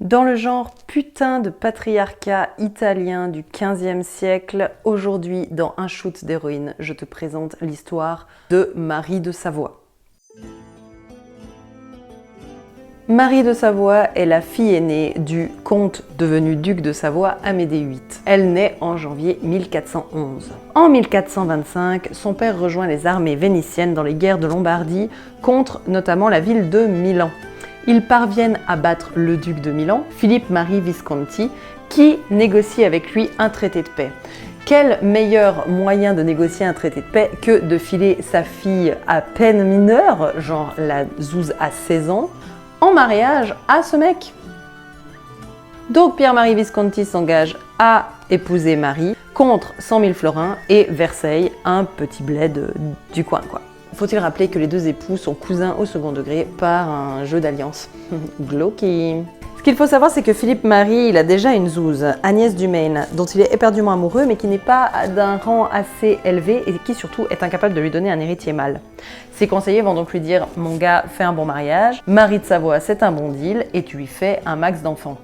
Dans le genre putain de patriarcat italien du XVe siècle, aujourd'hui dans Un shoot d'héroïne, je te présente l'histoire de Marie de Savoie. Marie de Savoie est la fille aînée du comte devenu duc de Savoie Amédée VIII. Elle naît en janvier 1411. En 1425, son père rejoint les armées vénitiennes dans les guerres de Lombardie contre notamment la ville de Milan. Ils parviennent à battre le duc de Milan, Philippe Marie Visconti, qui négocie avec lui un traité de paix. Quel meilleur moyen de négocier un traité de paix que de filer sa fille à peine mineure, genre la zouze à 16 ans, en mariage à ce mec? Donc Pierre-Marie Visconti s'engage à épouser Marie contre 100 000 florins et Versailles, un petit bled du coin quoi. Faut-il rappeler que les deux époux sont cousins au second degré par un jeu d'alliance. Glauqui. Ce qu'il faut savoir, c'est que Philippe Marie, il a déjà une zouze, Agnès du Maine, dont il est éperdument amoureux, mais qui n'est pas d'un rang assez élevé et qui surtout est incapable de lui donner un héritier mâle. Ses conseillers vont donc lui dire « Mon gars, fais un bon mariage, Marie de Savoie, c'est un bon deal, et tu lui fais un max d'enfants. »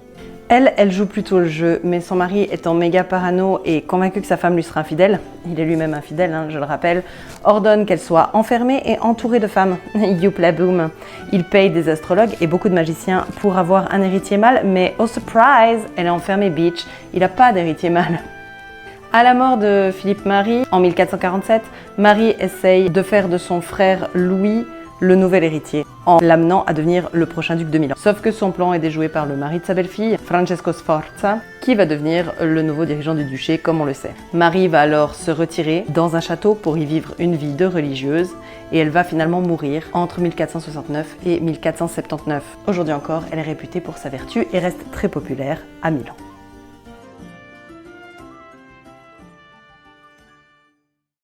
Elle joue plutôt le jeu, mais son mari étant méga parano et convaincu que sa femme lui sera infidèle, il est lui-même infidèle, je le rappelle, ordonne qu'elle soit enfermée et entourée de femmes. Youpla boum. Il paye des astrologues et beaucoup de magiciens pour avoir un héritier mâle, mais oh surprise, elle est enfermée bitch, il n'a pas d'héritier mâle. À la mort de Philippe Marie, en 1447, Marie essaye de faire de son frère Louis le nouvel héritier, en l'amenant à devenir le prochain duc de Milan. Sauf que son plan est déjoué par le mari de sa belle-fille, Francesco Sforza, qui va devenir le nouveau dirigeant du duché, comme on le sait. Marie va alors se retirer dans un château pour y vivre une vie de religieuse, et elle va finalement mourir entre 1469 et 1479. Aujourd'hui encore, elle est réputée pour sa vertu et reste très populaire à Milan.